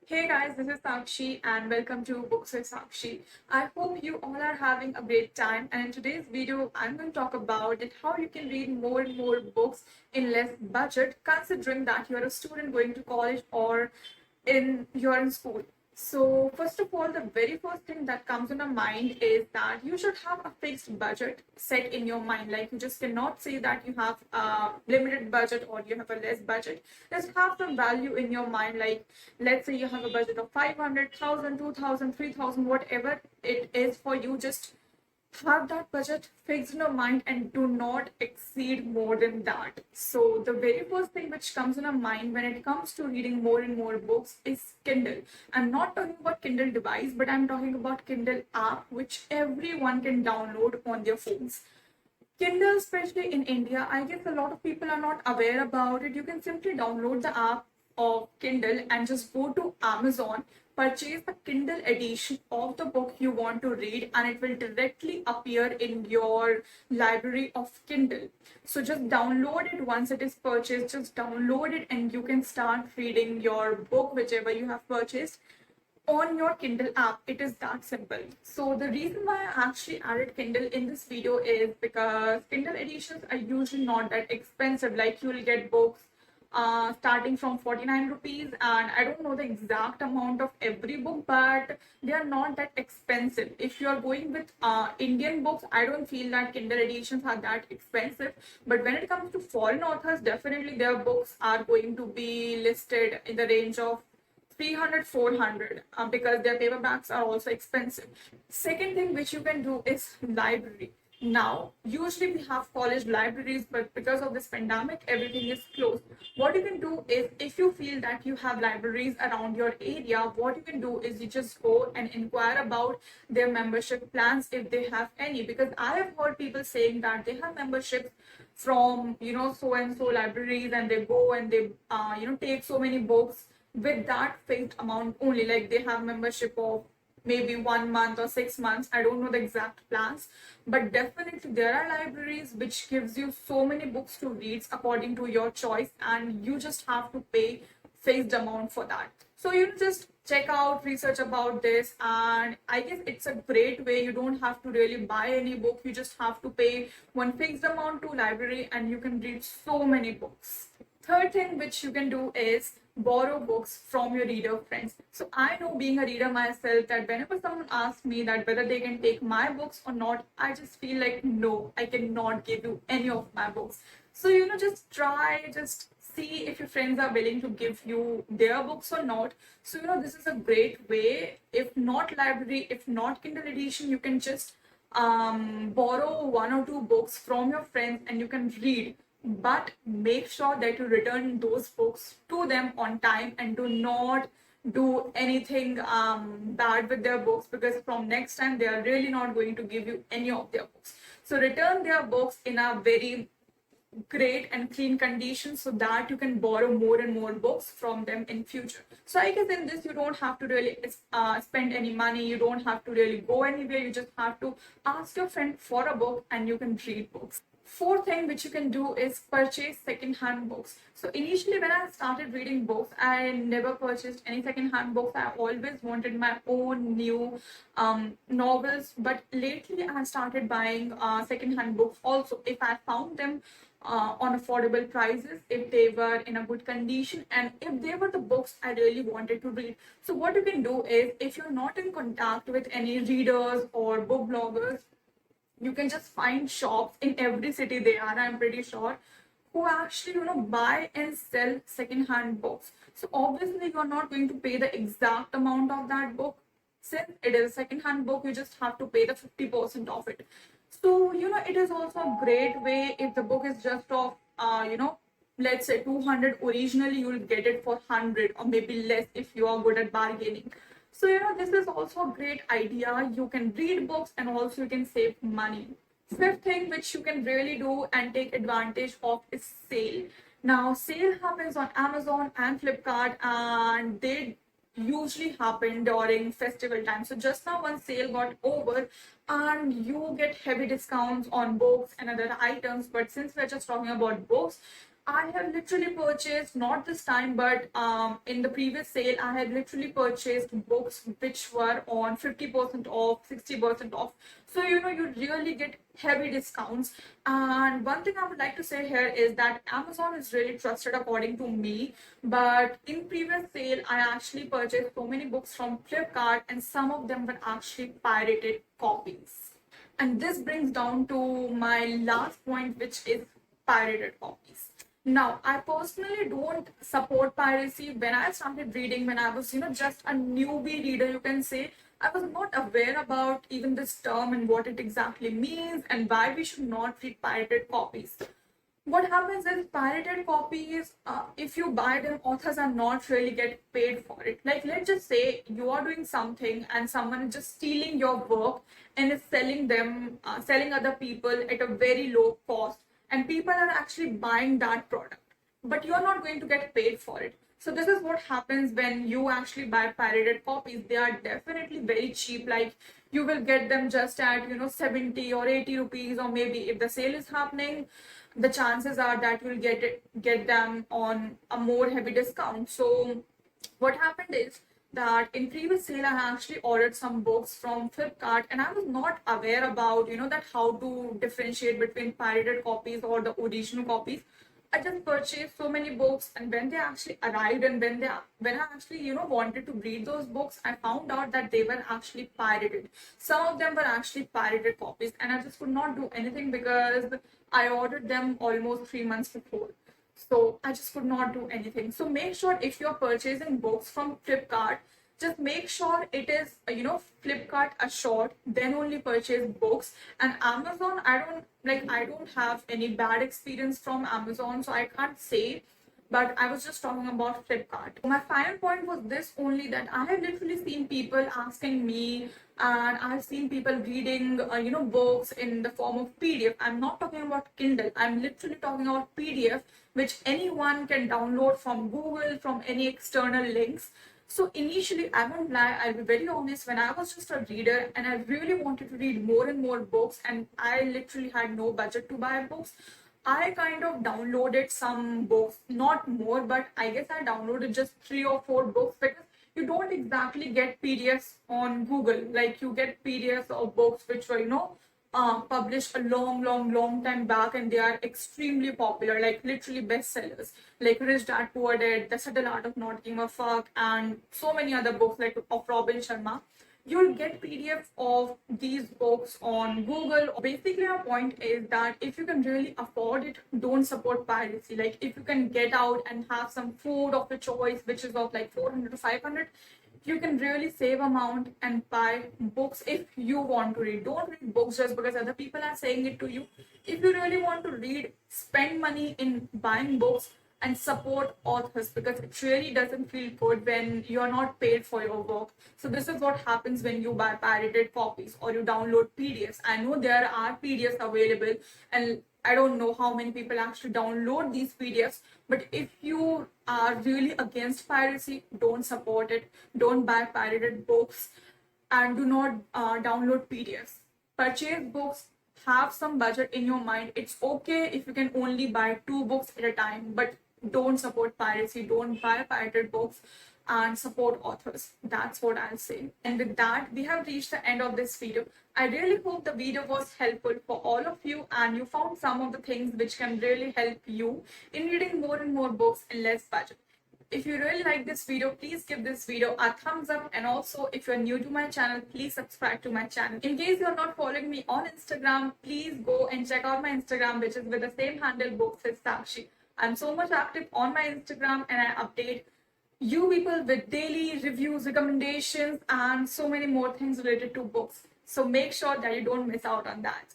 Hey guys, this is Sakshi and welcome to Books with Sakshi. I hope you all are having a great time, and in today's video I'm going to talk about how you can read more and more books in less budget, considering that you're a student going to college or you're in school. So first of all, the very first thing that comes in our mind is that you should have a fixed budget set in your mind. Like, you just cannot say that you have a limited budget or you have a less budget. Just have some value in your mind. Like, let's say you have a budget of 500,000, 2,000, 3,000, whatever it is for you. Just have that budget fixed in your mind and do not exceed more than that. So the very first thing which comes in our mind when it comes to reading more and more books is Kindle. I'm not talking about Kindle device, but I'm talking about Kindle app, which everyone can download on their phones. Kindle, especially in India, I guess a lot of people are not aware about it. You can simply download the app of Kindle and just go to Amazon, purchase the Kindle edition of the book you want to read, and it will directly appear in your library of Kindle. So just download it once it is purchased, just download it, and you can start reading your book, whichever you have purchased, on your Kindle app. It is that simple. So the reason why I actually added Kindle in this video is because Kindle editions are usually not that expensive. Like, you will get books starting from 49 rupees, and I don't know the exact amount of every book, but they are not that expensive. If you are going with Indian books, I don't feel that Kindle editions are that expensive, but when it comes to foreign authors, definitely their books are going to be listed in the range of 300, 400, because their paperbacks are also expensive. Second thing which you can do is library. Now, usually we have college libraries, but because of this pandemic, everything is closed. What you can do is, if you feel that you have libraries around your area, what you can do is you just go and inquire about their membership plans, if they have any. Because I have heard people saying that they have memberships from, so and so libraries, and they go and they take so many books with that fixed amount only. Like, they have membership of maybe 1 month or 6 months. I don't know the exact plans, but definitely there are libraries which gives you so many books to read according to your choice, and you just have to pay fixed amount for that. So you just check out, research about this, and I guess it's a great way. You don't have to really buy any book. You just have to pay one fixed amount to library, and you can read so many books. Third thing which you can do is borrow books from your reader friends. So I know, being a reader myself, that whenever someone asks me that whether they can take my books or not, I just feel like, no, I cannot give you any of my books. So just try, just see if your friends are willing to give you their books or not. So this is a great way. If not library, if not Kindle edition, you can just borrow one or two books from your friends and you can read, but make sure that you return those books to them on time and do not do anything bad with their books, because from next time they are really not going to give you any of their books. So return their books in a very great and clean condition, so that you can borrow more and more books from them in future. So I guess in this, you don't have to really spend any money. You don't have to really go anywhere. You just have to ask your friend for a book and you can read books. Fourth thing which you can do is purchase second-hand books. So initially when I started reading books, I never purchased any second-hand books. I always wanted my own new novels, but lately I started buying second-hand books also, if I found them on affordable prices, if they were in a good condition, and if they were the books I really wanted to read. So what you can do is, if you're not in contact with any readers or book bloggers, you can just find shops in every city. They are, I'm pretty sure, who actually buy and sell second-hand books. So obviously you're not going to pay the exact amount of that book. Since it is a second-hand book, you just have to pay the 50% of it. So it is also a great way. If the book is just of let's say 200, originally you'll get it for 100 or maybe less if you are good at bargaining. So this is also a great idea. You can read books and also you can save money. Fifth thing which you can really do and take advantage of is sale. Now, sale happens on Amazon and Flipkart, and they usually happen during festival time. So just now one sale got over and you get heavy discounts on books and other items, but since we're just talking about books, I have literally purchased, not this time, but in the previous sale, I had literally purchased books which were on 50% off, 60% off. So, you really get heavy discounts. And one thing I would like to say here is that Amazon is really trusted according to me. But in previous sale, I actually purchased so many books from Flipkart, and some of them were actually pirated copies. And this brings down to my last point, which is pirated copies. Now, I personally don't support piracy. When I started reading, when I was, just a newbie reader, you can say, I was not aware about even this term and what it exactly means and why we should not read pirated copies. What happens is pirated copies, if you buy them, authors are not really get paid for it. Like, let's just say you are doing something and someone is just stealing your work and is selling them, selling other people at a very low cost, and people are actually buying that product, but you're not going to get paid for it. So this is what happens when you actually buy pirated copies. They are definitely very cheap. Like, you will get them just at 70 or 80 rupees, or maybe if the sale is happening, the chances are that you'll get them on a more heavy discount. So what happened is that in previous sale I actually ordered some books from Flipkart, and I was not aware about that how to differentiate between pirated copies or the original copies. I just purchased so many books, and when they actually arrived, and when I actually wanted to read those books, I found out that they were actually pirated. Some of them were actually pirated copies, and I just could not do anything because I ordered them almost 3 months before. So I just could not do anything. So make sure if you're purchasing books from Flipkart, just make sure it is Flipkart assured, then only purchase books. And Amazon, I don't have any bad experience from Amazon, so I can't say, but I was just talking about Flipkart. My final point was this only, that I have literally seen people asking me, and I've seen people reading books in the form of PDF. I'm not talking about Kindle, I'm literally talking about PDF, which anyone can download from Google, from any external links. So initially, I won't lie, I'll be very honest, when I was just a reader and I really wanted to read more and more books, and I literally had no budget to buy books, I kind of downloaded some books, not more, but I guess I downloaded just 3 or 4 books, because you don't exactly get PDFs on Google. Like, you get PDFs of books which were, published a long, long, long time back, and they are extremely popular, like literally bestsellers, like Rich Dad Poor Dad, The Subtle Art of Not Giving a Fuck, and so many other books like of Robin Sharma. You'll get PDF of these books on Google. Basically, our point is that if you can really afford it, don't support piracy. Like, if you can get out and have some food of your choice, which is of like 400 to 500, you can really save amount and buy books if you want to read. Don't read books just because other people are saying it to you. If you really want to read, spend money in buying books and support authors, because it really doesn't feel good when you're not paid for your work. So this is what happens when you buy pirated copies or you download PDFs. I know there are PDFs available, and I don't know how many people actually download these PDFs, but if you are really against piracy, don't support it, don't buy pirated books, and do not download PDFs. Purchase books, have some budget in your mind. It's okay if you can only buy 2 books at a time, but don't support piracy, don't buy pirated books, and support authors. That's what I'll say. And with that, we have reached the end of this video. I really hope the video was helpful for all of you, and you found some of the things which can really help you in reading more and more books in less budget. If you really like this video, please give this video a thumbs up, and also if you're new to my channel, please subscribe to my channel. In case you're not following me on Instagram, please go and check out my Instagram, which is with the same handle, Books with Sakshi. I'm so much active on my Instagram, and I update you people with daily reviews, recommendations, and so many more things related to books. So make sure that you don't miss out on that.